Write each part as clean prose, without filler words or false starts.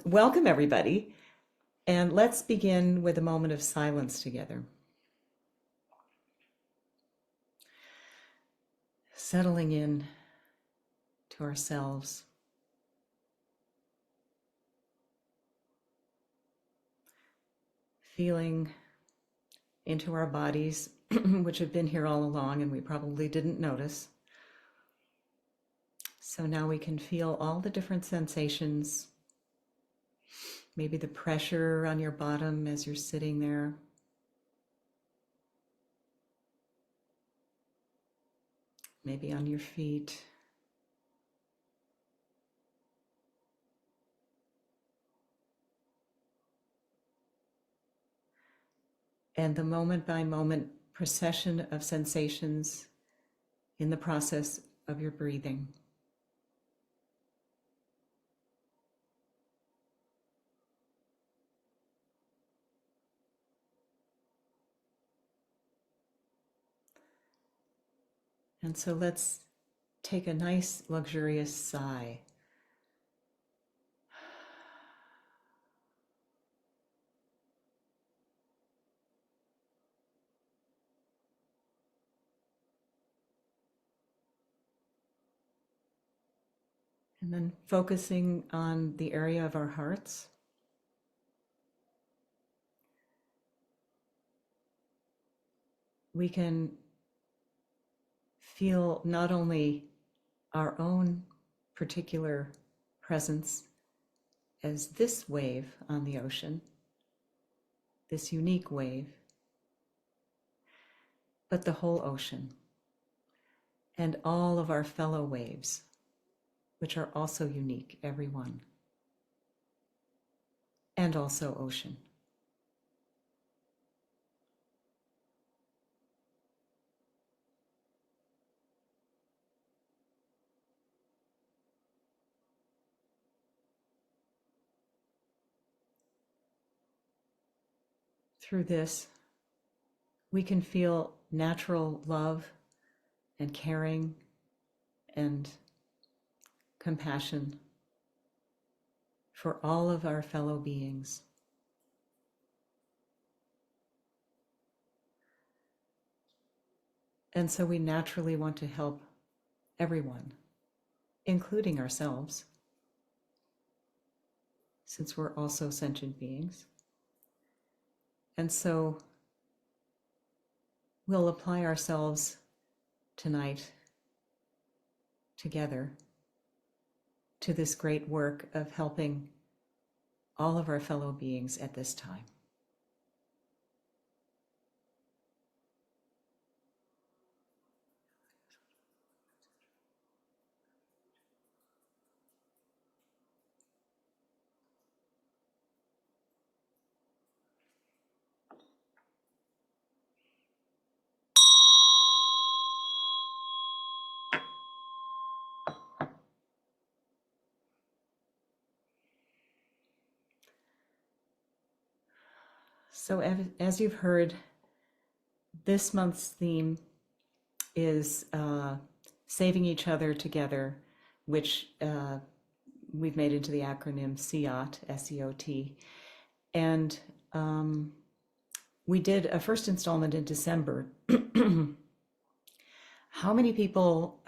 Welcome, everybody, and let's begin with a moment of silence together. Settling in to ourselves. Feeling into our bodies, which have been here all along and we probably didn't notice. So now we can feel all the different sensations. Maybe the pressure on your bottom as you're sitting there. Maybe on your feet. And the moment by moment procession of sensations in the process of your breathing. And so let's take a nice, luxurious sigh. And then focusing on the area of our hearts. We can feel not only our own particular presence as this wave on the ocean, this unique wave, but the whole ocean and all of our fellow waves, which are also unique, every one, and also ocean. Through this, we can feel natural love and caring and compassion for all of our fellow beings. And so we naturally want to help everyone, including ourselves, since we're also sentient beings. And so we'll apply ourselves tonight together to this great work of helping all of our fellow beings at this time. So as you've heard, this month's theme is saving each other together, which we've made into the acronym SEOT, S-E-O-T. And we did a first installment in December. How many people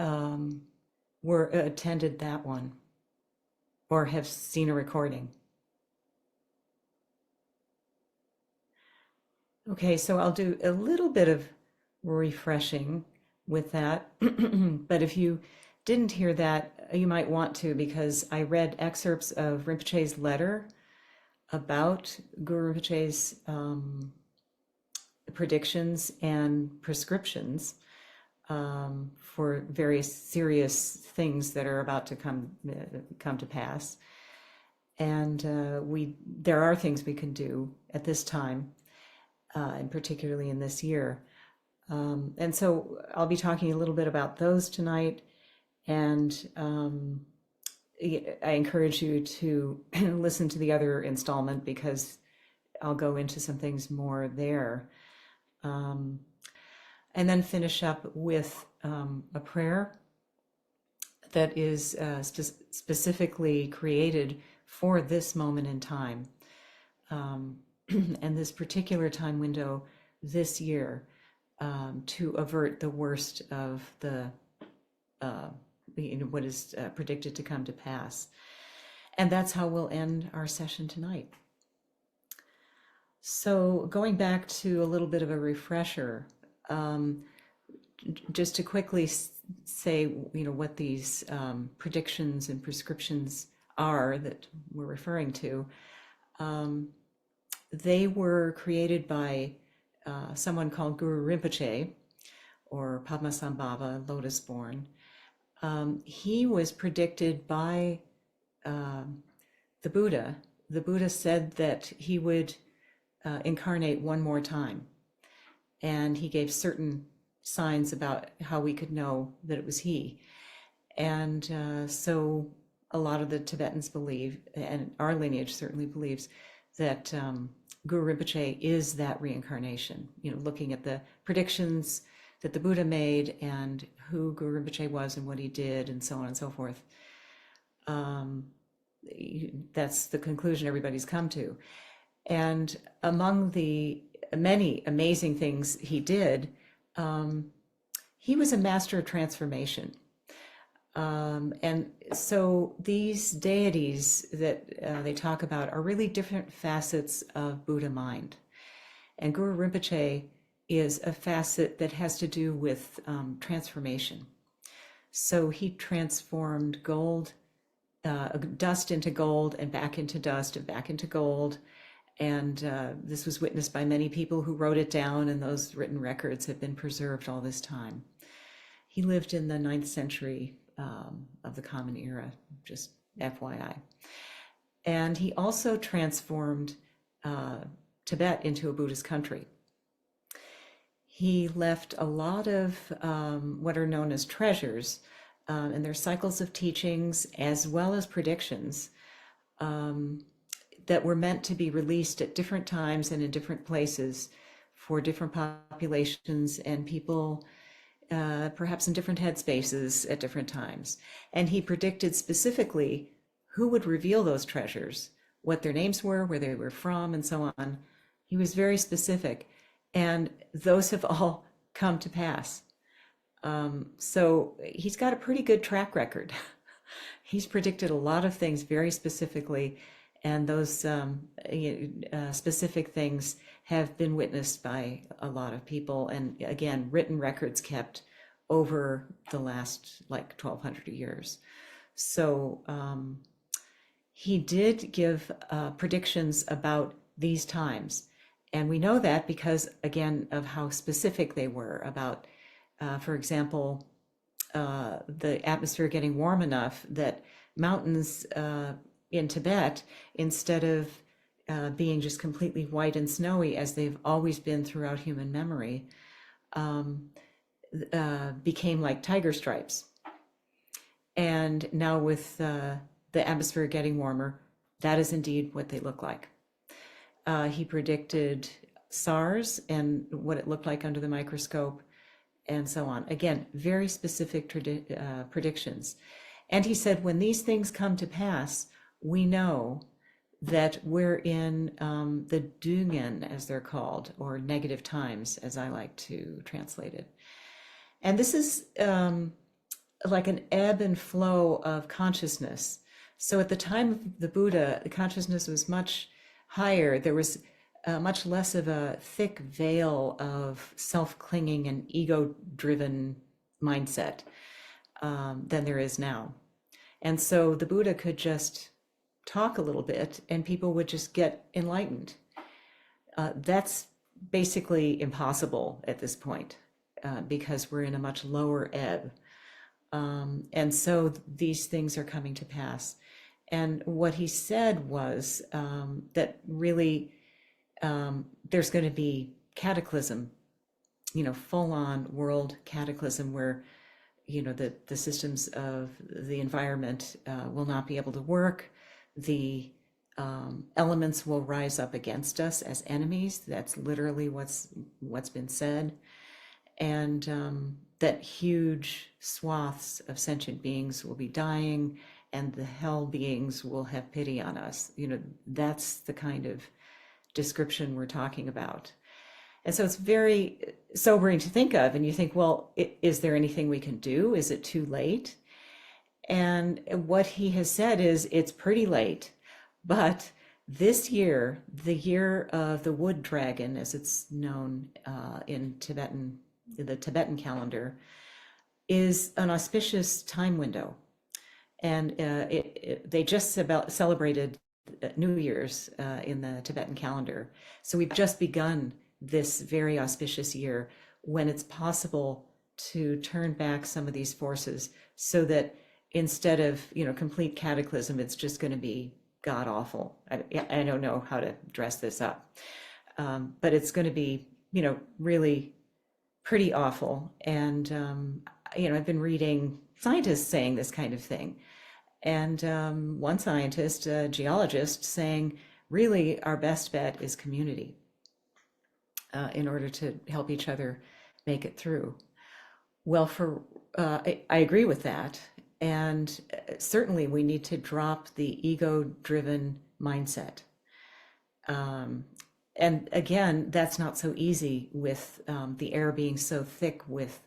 attended that one or have seen a recording? Okay, so I'll do a little bit of refreshing with that. But if you didn't hear that, you might want to, because I read excerpts of Rinpoche's letter about Guru Rinpoche's predictions and prescriptions for various serious things that are about to come to pass. And there are things we can do at this time, and particularly in this year. And so I'll be talking a little bit about those tonight. And I encourage you to listen to the other installment, because I'll go into some things more there. And then finish up with a prayer that is specifically created for this moment in time. And this particular time window this year, to avert the worst of the what is predicted to come to pass. And that's how we'll end our session tonight. So going back to a little bit of a refresher, just to quickly say, what these predictions and prescriptions are that we're referring to. They were created by someone called Guru Rinpoche, or Padmasambhava, Lotus born. He was predicted by the Buddha. The Buddha said that he would incarnate one more time. And he gave certain signs about how we could know that it was he. And so a lot of the Tibetans believe, and our lineage certainly believes, that Guru Rinpoche is that reincarnation, looking at the predictions that the Buddha made and who Guru Rinpoche was and what he did and so on and so forth. That's the conclusion everybody's come to. And among the many amazing things he did, he was a master of transformation. And so these deities that they talk about are really different facets of Buddha mind. And Guru Rinpoche is a facet that has to do with transformation. So he transformed gold, dust into gold, and back into dust, and back into gold. And this was witnessed by many people who wrote it down, and those written records have been preserved all this time. He lived in the 9th century of the Common Era, just FYI. And he also transformed Tibet into a Buddhist country. He left a lot of what are known as treasures, and their cycles of teachings, as well as predictions, that were meant to be released at different times and in different places for different populations and people, perhaps in different headspaces at different times. And he predicted specifically who would reveal those treasures, what their names were, where they were from, and so on. He was very specific, and those have all come to pass. So he's got a pretty good track record. He's predicted a lot of things very specifically, and those specific things have been witnessed by a lot of people. And again, written records kept over the last 1,200 years. So he did give predictions about these times. And we know that because, again, of how specific they were about, for example, the atmosphere getting warm enough that mountains in Tibet, instead of being just completely white and snowy as they've always been throughout human memory, became like tiger stripes. And now with the atmosphere getting warmer, that is indeed what they look like. He predicted SARS and what it looked like under the microscope, and so on. Again, very specific predictions. And he said, when these things come to pass, we know that we're in the Dungen, as they're called, or negative times, as I like to translate it. And this is like an ebb and flow of consciousness. So at the time of the Buddha, the consciousness was much higher. There was much less of a thick veil of self-clinging and ego-driven mindset than there is now. And so the Buddha could just talk a little bit and people would just get enlightened. That's basically impossible at this point because we're in a much lower ebb. And so these things are coming to pass. And what he said was that really there's going to be cataclysm, full-on world cataclysm where, the systems of the environment will not be able to work. The elements will rise up against us as enemies. That's literally what's been said. And that huge swaths of sentient beings will be dying, and the hell beings will have pity on us. That's the kind of description we're talking about. And so it's very sobering to think of. And you think, well, is there anything we can do? Is it too late? And what he has said is it's pretty late, but this year, the year of the wood dragon, as it's known in the Tibetan calendar, is an auspicious time window. And they just celebrated New Year's in the Tibetan calendar. So we've just begun this very auspicious year when it's possible to turn back some of these forces so that instead of, complete cataclysm, it's just going to be god awful. I don't know how to dress this up, but it's going to be, really pretty awful. And, I've been reading scientists saying this kind of thing. And one scientist, a geologist, saying, really, our best bet is community in order to help each other make it through. Well, I agree with that. And certainly we need to drop the ego-driven mindset. And again, that's not so easy with the air being so thick with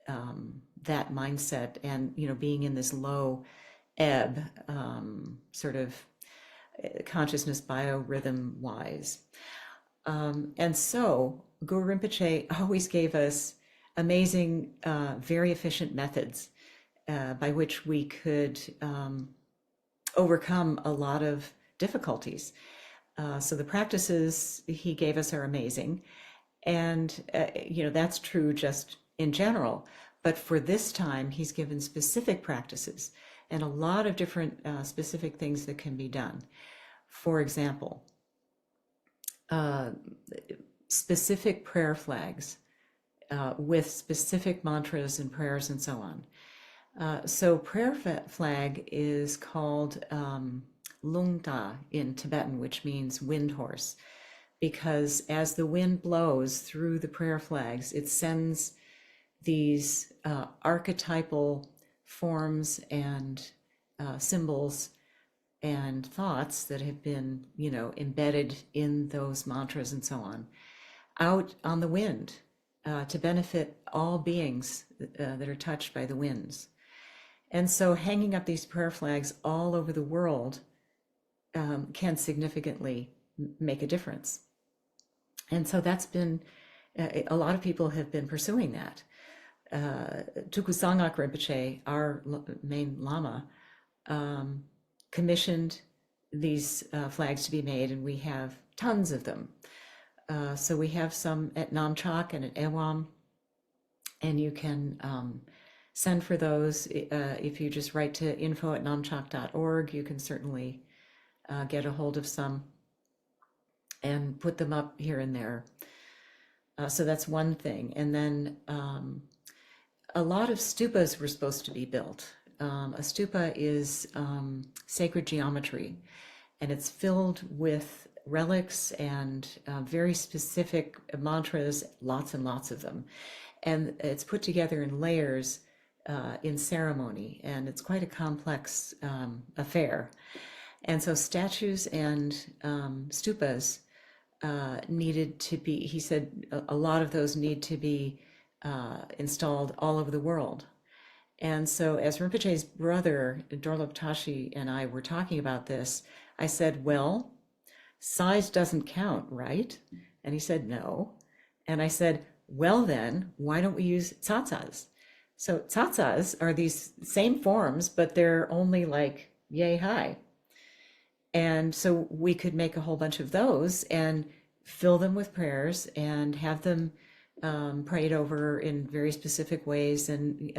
that mindset and, being in this low ebb, sort of consciousness biorhythm wise. And so Guru Rinpoche always gave us amazing, very efficient methods by which we could overcome a lot of difficulties. So the practices he gave us are amazing. And, that's true just in general. But for this time, he's given specific practices and a lot of different specific things that can be done. For example, specific prayer flags with specific mantras and prayers and so on. So prayer flag is called lungta in Tibetan, which means wind horse, because as the wind blows through the prayer flags, it sends these archetypal forms and symbols and thoughts that have been, embedded in those mantras and so on, out on the wind to benefit all beings that are touched by the winds. And so hanging up these prayer flags all over the world can significantly make a difference. And so that's been, a lot of people have been pursuing that. Tuku Sangak Rinpoche, our main Lama, commissioned these flags to be made, and we have tons of them. So we have some at Namchak and at Ewam, and you can send for those. If you just write to info@namchak.org, you can certainly get a hold of some and put them up here and there. So that's one thing. And then a lot of stupas were supposed to be built. A stupa is sacred geometry, and it's filled with relics and very specific mantras, lots and lots of them. And it's put together in layers in ceremony, and it's quite a complex affair. And so statues and stupas needed to be, he said, a lot of those need to be installed all over the world. And so as Rinpoche's brother, Dorlop Tashi, and I were talking about this, I said, well, size doesn't count, right? And he said, no. And I said, well then, why don't we use tsatsas? So tsatsas are these same forms, but they're only like yay high. And so we could make a whole bunch of those and fill them with prayers and have them prayed over in very specific ways and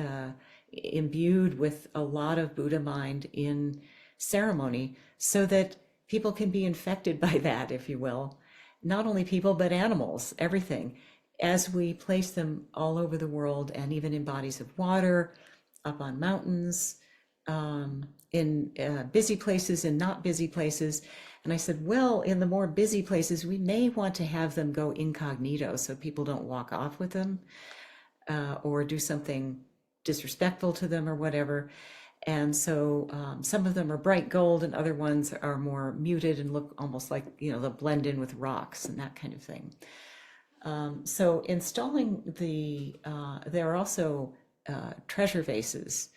imbued with a lot of Buddha mind in ceremony so that people can be infected by that, if you will. Not only people, but animals, everything, as we place them all over the world and even in bodies of water, up on mountains, in busy places and not busy places. And I said, well, in the more busy places, we may want to have them go incognito so people don't walk off with them or do something disrespectful to them or whatever. And so some of them are bright gold and other ones are more muted and look almost like, they'll blend in with rocks and that kind of thing. So installing there are also treasure vases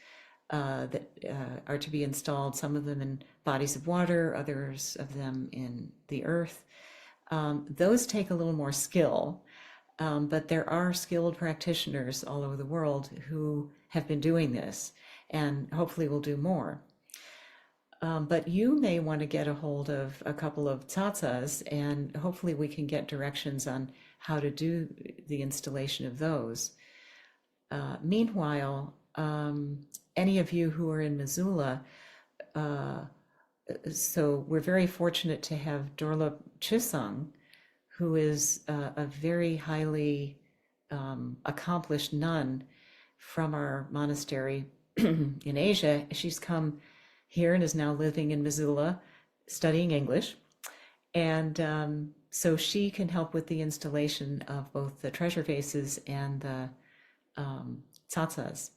that are to be installed, some of them in bodies of water, others of them in the earth. Those take a little more skill, but there are skilled practitioners all over the world who have been doing this and hopefully will do more. But you may want to get a hold of a couple of tsatsas, and hopefully we can get directions on how to do the installation of those. Meanwhile, any of you who are in Missoula, so we're very fortunate to have Dorla Chisang, who is a very highly accomplished nun from our monastery in Asia. She's come here and is now living in Missoula studying English. And so she can help with the installation of both the treasure vases and the tsatsas.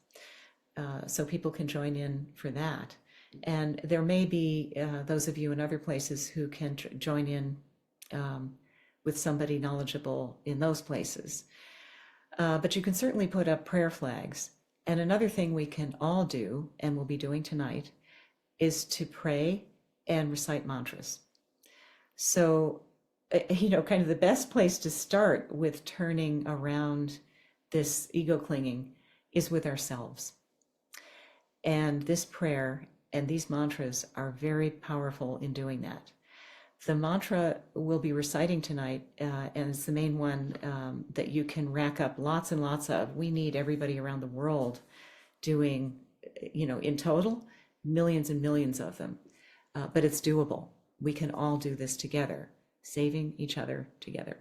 So people can join in for that. And there may be those of you in other places who can join in with somebody knowledgeable in those places. But you can certainly put up prayer flags. And another thing we can all do, and we'll be doing tonight, is to pray and recite mantras. So, kind of the best place to start with turning around this ego clinging is with ourselves. And this prayer and these mantras are very powerful in doing that. The mantra we'll be reciting tonight, and it's the main one that you can rack up lots and lots of. We need everybody around the world doing, in total, millions and millions of them. But it's doable. We can all do this together, saving each other together.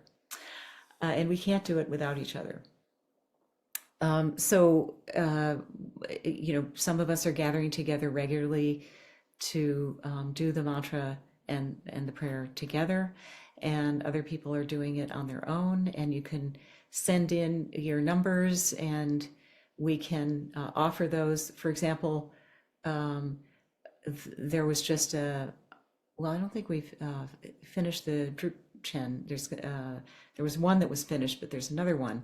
And we can't do it without each other. So, some of us are gathering together regularly to do the mantra and the prayer together, and other people are doing it on their own. And you can send in your numbers and we can offer those. For example, there was just I don't think we've finished the Drup Chen. There was one that was finished, but there's another one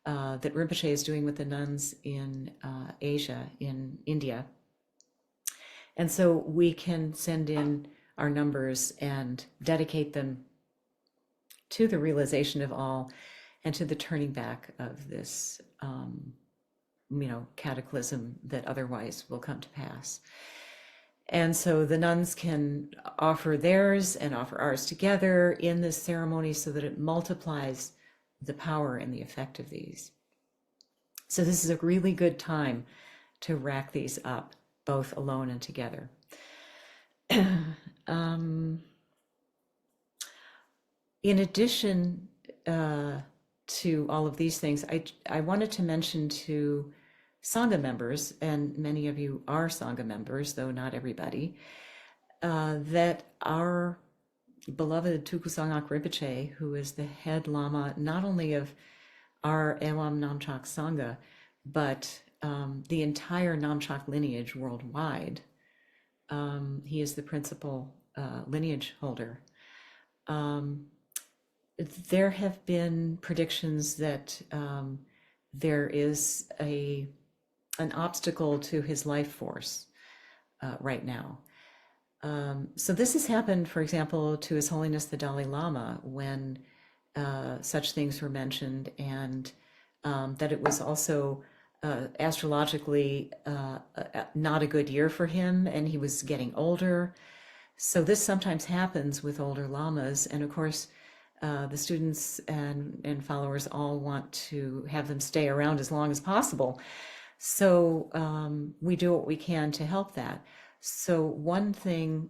that Rinpoche is doing with the nuns in Asia, in India. And so we can send in our numbers and dedicate them to the realization of all and to the turning back of this, cataclysm that otherwise will come to pass. And so the nuns can offer theirs and offer ours together in this ceremony so that it multiplies the power and the effect of these. So this is a really good time to rack these up, both alone and together. In addition to all of these things, I wanted to mention to Sangha members, and many of you are Sangha members, though not everybody, that our beloved Tuku Sangak Rinpoche, who is the head Lama not only of our Ewam Namchak Sangha, but the entire Namchak lineage worldwide. He is the principal lineage holder. There have been predictions that there is an obstacle to his life force right now. So this has happened, for example, to His Holiness the Dalai Lama when such things were mentioned, and that it was also astrologically not a good year for him, and he was getting older. So this sometimes happens with older lamas, and of course the students and followers all want to have them stay around as long as possible. So we do what we can to help that. So one thing,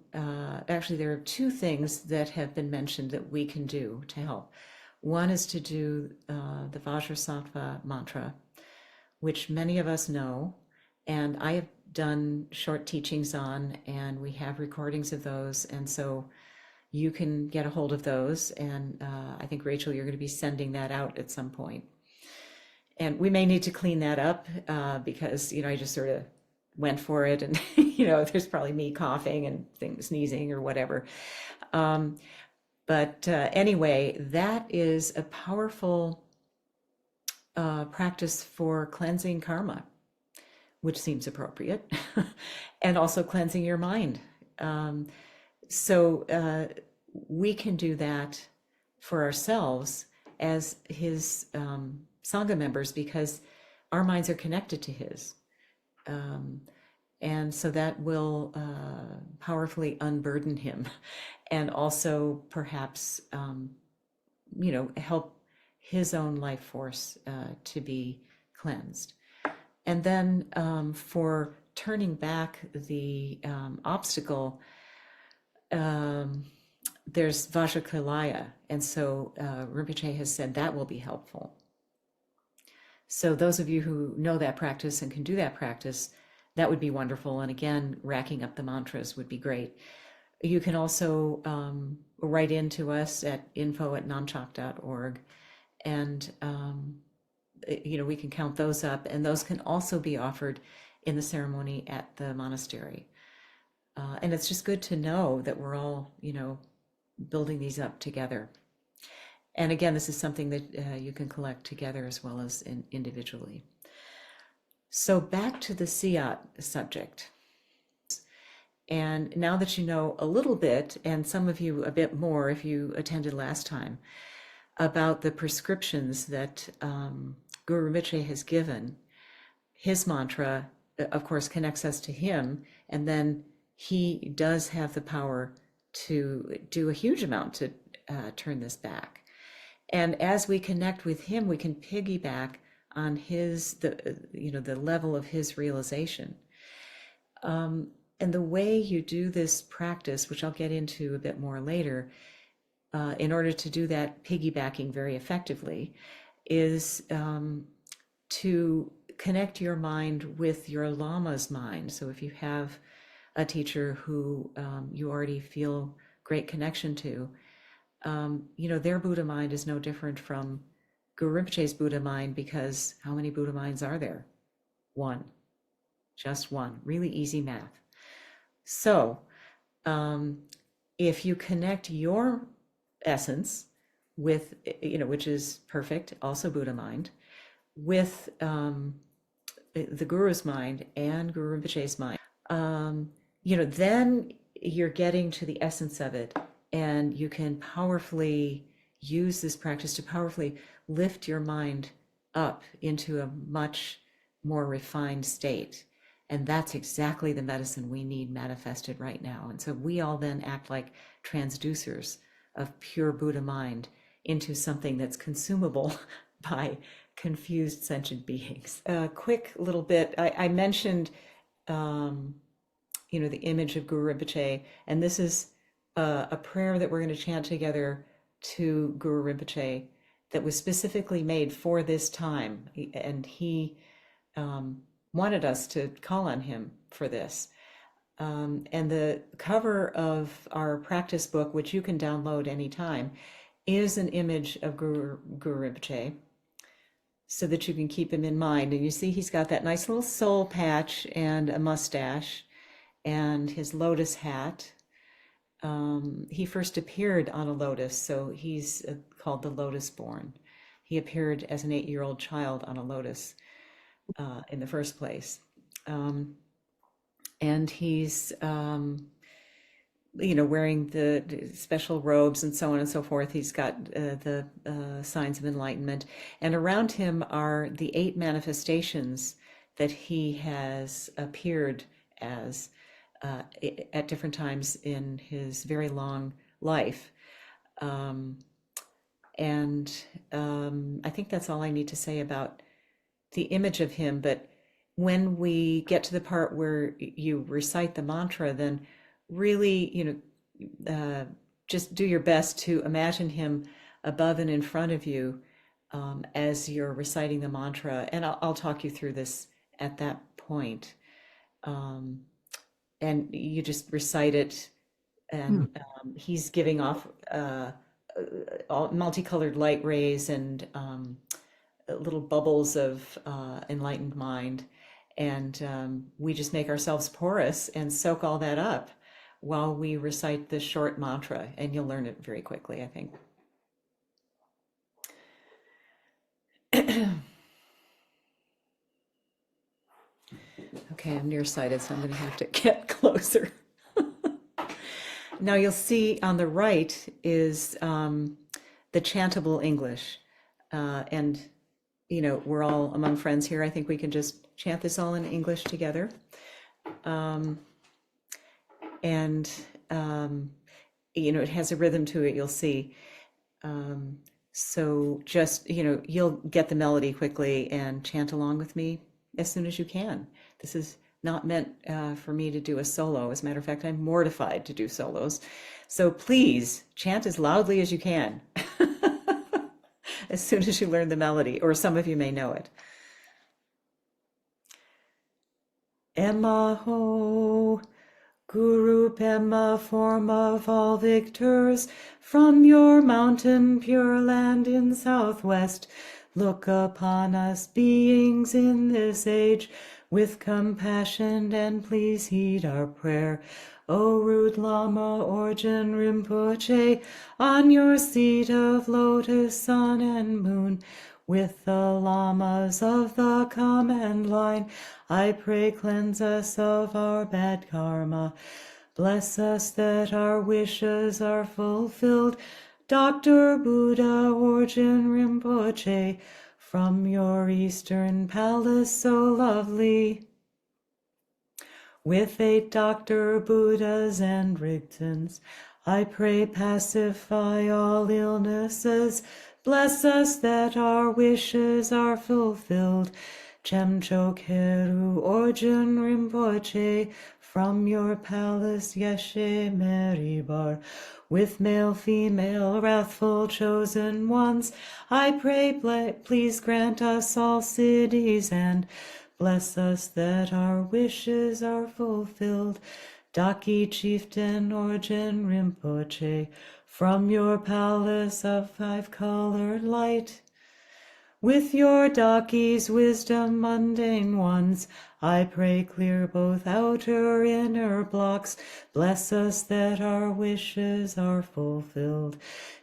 actually there are two things that have been mentioned that we can do to help. One is to do the Vajrasattva mantra, which many of us know, and I have done short teachings on, and we have recordings of those, and so you can get a hold of those, and I think, Rachel, you're going to be sending that out at some point. And we may need to clean that up because, I just sort of, went for it, and there's probably me coughing and things, sneezing or whatever. But anyway, that is a powerful practice for cleansing karma, which seems appropriate, and also cleansing your mind. So we can do that for ourselves as his Sangha members, because our minds are connected to his. And so that will powerfully unburden him, and also perhaps, help his own life force to be cleansed. And then for turning back the obstacle, there's Vajakalaya. And so Rinpoche has said that will be helpful. So those of you who know that practice and can do that practice, that would be wonderful. And again, racking up the mantras would be great. You can also write in to us at info@namchak.org, and we can count those up, and those can also be offered in the ceremony at the monastery. And it's just good to know that we're all, building these up together. And again, this is something that you can collect together as well as individually. So back to the Siyat subject. And now that you know a little bit, and some of you a bit more if you attended last time, about the prescriptions that Guru Rinpoche has given, his mantra, of course, connects us to him, and then he does have the power to do a huge amount to turn this back. And as we connect with him, we can piggyback on the level of his realization. And the way you do this practice, which I'll get into a bit more later, in order to do that piggybacking very effectively, is to connect your mind with your Lama's mind. So if you have a teacher who you already feel great connection to, their Buddha mind is no different from Guru Rinpoche's Buddha mind, because how many Buddha minds are there? One. Just one. Really easy math. So if you connect your essence with, which is perfect, also Buddha mind, with the Guru's mind and Guru Rinpoche's mind, then you're getting to the essence of it, and you can powerfully use this practice to powerfully lift your mind up into a much more refined state. And that's exactly the medicine we need manifested right now. And so we all then act like transducers of pure Buddha mind into something that's consumable by confused sentient beings. A quick little bit, I mentioned, the image of Guru Rinpoche, and this is a prayer that we're going to chant together to Guru Rinpoche that was specifically made for this time. And he wanted us to call on him for this. And the cover of our practice book, which you can download anytime, is an image of Guru Rinpoche, so that you can keep him in mind. And you see he's got that nice little soul patch and a mustache and his lotus hat. He first appeared on a lotus, so he's called the Lotus Born. He appeared as an 8-year-old child on a lotus in the first place. And he's, wearing the special robes and so on and so forth. He's got the signs of enlightenment. And around him are the 8 manifestations that he has appeared as at different times in his very long life. And I think that's all I need to say about the image of him. But when we get to the part where you recite the mantra, then really, just do your best to imagine him above and in front of you as you're reciting the mantra. And I'll talk you through this at that point. And you just recite it, and he's giving off multicolored light rays and little bubbles of enlightened mind. And we just make ourselves porous and soak all that up while we recite this short mantra, and you'll learn it very quickly, I think. Okay, I'm nearsighted, so I'm going to have to get closer. Now you'll see on the right is the chantable English. And, you know, we're all among friends here. I think we can just chant this all in English together. You know, it has a rhythm to it, you'll see. So just, you know, you'll get the melody quickly and chant along with me as soon as you can. This is not meant for me to do a solo. As a matter of fact, I'm mortified to do solos. So please chant as loudly as you can as soon as you learn the melody, or some of you may know it. Emaho, Guru Pema, form of all victors, from your mountain pure land in southwest, look upon us beings in this age with compassion, and please heed our prayer. O rude Lama Orjin Rinpoche, on your seat of lotus, sun and moon, with the lamas of the command line, I pray cleanse us of our bad karma. Bless us that our wishes are fulfilled. Dr. Buddha Orjin Rinpoche, from your eastern palace so lovely, with 8 Dr. Buddhas and Rigtons, I pray pacify all illnesses. Bless us that our wishes are fulfilled. Chemcho Keru Orjin Rinpoche, from your palace Yeshe Meribar, with male, female, wrathful chosen ones, I pray please grant us all cities and bless us that our wishes are fulfilled. Daki chieftain Orjin Rinpoche, from your palace of 5-colored light, with your Daki's wisdom mundane ones, I pray clear both outer inner blocks. Bless us that our wishes are fulfilled.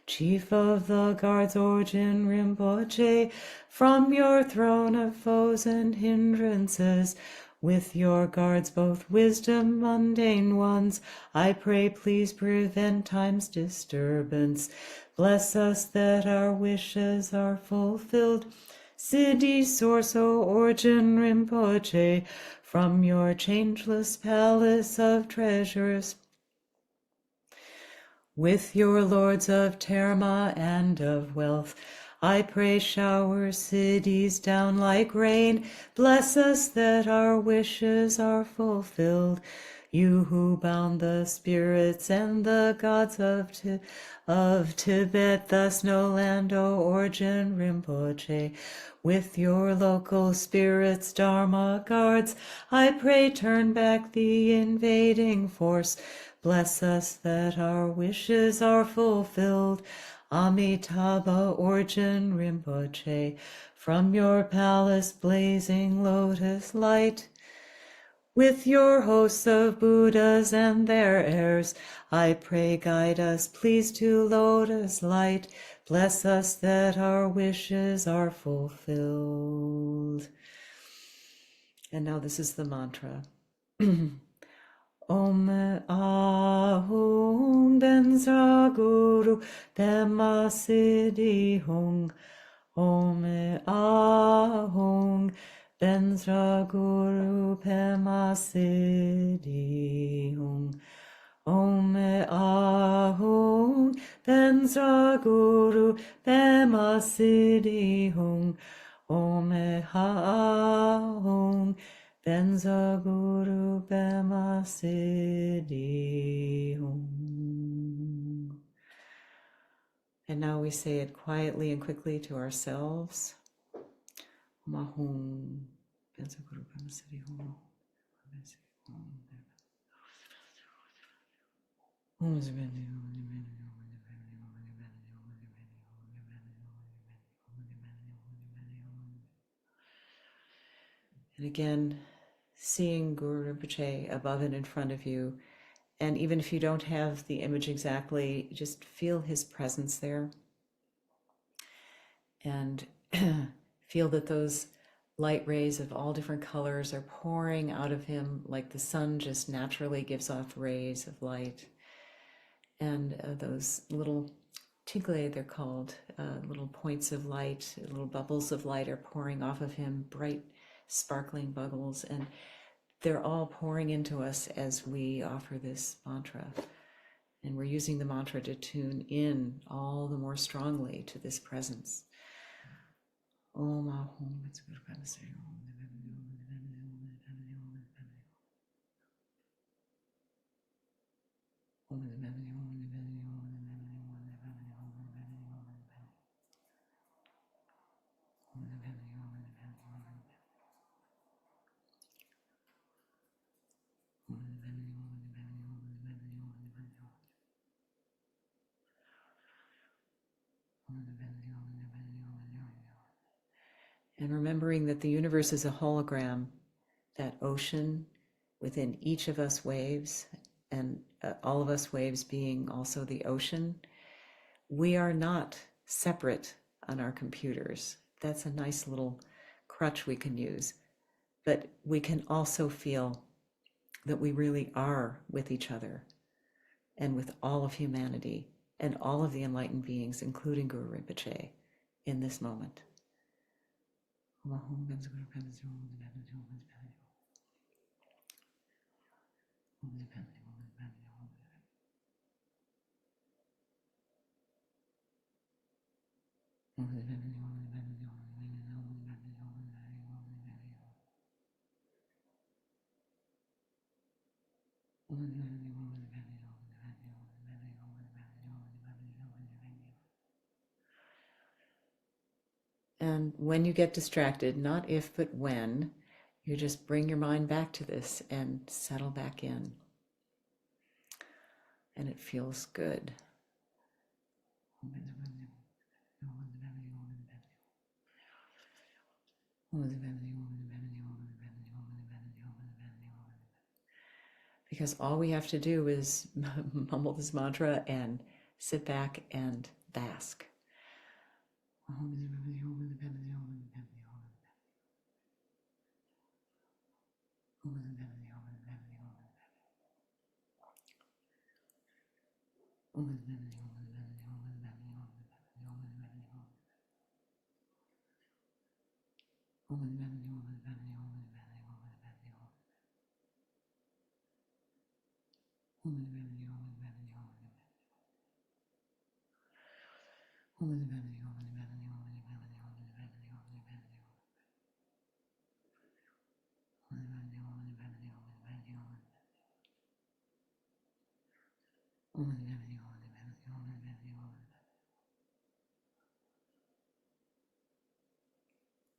Chief of the guards Orjin Rinpoche, from your throne of foes and hindrances, with your guards both wisdom mundane ones, I pray please prevent time's disturbance. Bless us that our wishes are fulfilled. Siddhi Sorso Orjin Rinpoche, from your changeless palace of treasures, with your lords of Terma and of wealth, I pray shower cities down like rain. Bless us that our wishes are fulfilled. You who bound the spirits and the gods of Tibet, thus no land, O Orjin Rinpoche, with your local spirits, Dharma guards, I pray turn back the invading force. Bless us that our wishes are fulfilled. Amitabha Orjin Rinpoche, from your palace blazing lotus light, with your hosts of Buddhas and their heirs, I pray guide us please to lotus light. Bless us that our wishes are fulfilled. And now this is the mantra. Om Ahung Densra Guru Pema Siddhi Hung. Om Ahung Densra Guru Pema Siddhi Hung. Om Ahung Densra Guru Pema Siddhi Hung. Om Ahung Densra Guru Pema Siddhi Hung. And now we say it quietly and quickly to ourselves. Om Ahung Densra Guru Pema Siddhi Hung. And again, seeing Guru Rinpoche above and in front of you. And even if you don't have the image exactly, just feel his presence there. And feel that those light rays of all different colors are pouring out of him like the sun just naturally gives off rays of light. And those little tigle, they're called, little points of light, little bubbles of light are pouring off of him, bright, sparkling bubbles. And they're all pouring into us as we offer this mantra. And we're using the mantra to tune in all the more strongly to this presence. Om Ahum. And remembering that the universe is a hologram, that ocean within each of us waves, and all of us waves being also the ocean. We are not separate on our computers. That's a nice little crutch we can use. But we can also feel that we really are with each other and with all of humanity and all of the enlightened beings, including Guru Rinpoche, in this moment. And when you get distracted, not if, but when, you just bring your mind back to this and settle back in. And it feels good. Because all we have to do is mumble this mantra and sit back and bask.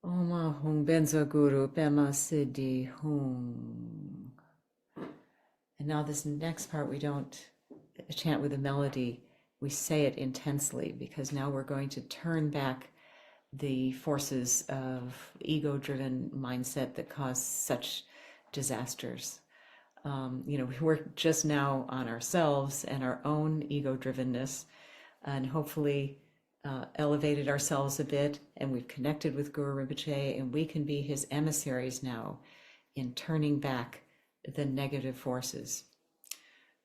Om Ahum Benzo Guru Pema Siddhi Hum. And now this next part, we don't chant with a melody, we say it intensely, because now we're going to turn back the forces of ego-driven mindset that cause such disasters. We work just now on ourselves and our own ego-drivenness, and hopefully elevated ourselves a bit, and we've connected with Guru Rinpoche, and we can be his emissaries now in turning back the negative forces.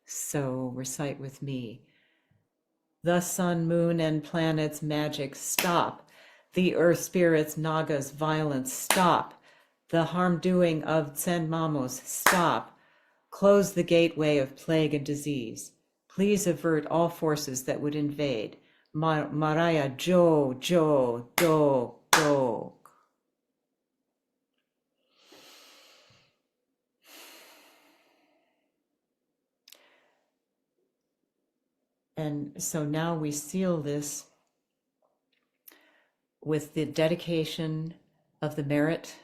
So recite with me. The sun, moon, and planets' magic, stop. The earth spirits, nagas, violence, stop. The harm doing of Tsen Mamos, stop. Close the gateway of plague and disease. Please avert all forces that would invade. Maraya Jo, Jo, Do, Do. And so now we seal this with the dedication of the merit,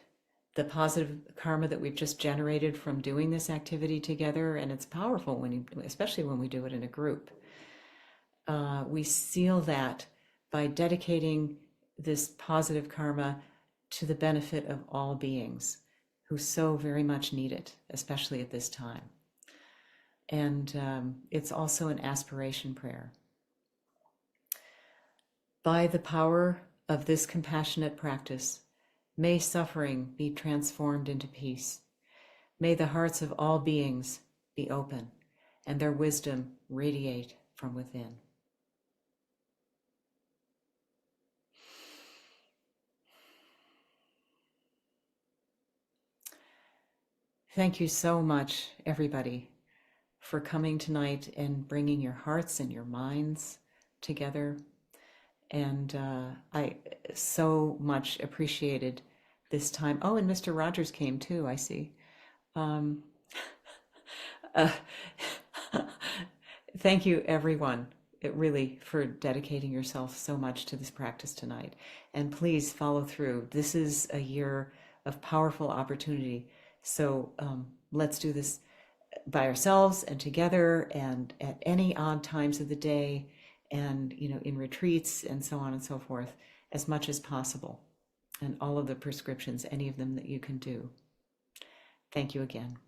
the positive karma that we've just generated from doing this activity together. And it's powerful especially when we do it in a group. We seal that by dedicating this positive karma to the benefit of all beings who so very much need it, especially at this time. And it's also an aspiration prayer. By the power of this compassionate practice, may suffering be transformed into peace. May the hearts of all beings be open and their wisdom radiate from within. Thank you so much, everybody, for coming tonight and bringing your hearts and your minds together. And I so much appreciated this time. Oh, and Mr. Rogers came too, I see. Thank you, everyone, really, for dedicating yourself so much to this practice tonight. And please follow through. This is a year of powerful opportunity. So let's do this by ourselves and together and at any odd times of the day and, in retreats and so on and so forth, as much as possible. And all of the prescriptions, any of them that you can do. Thank you again.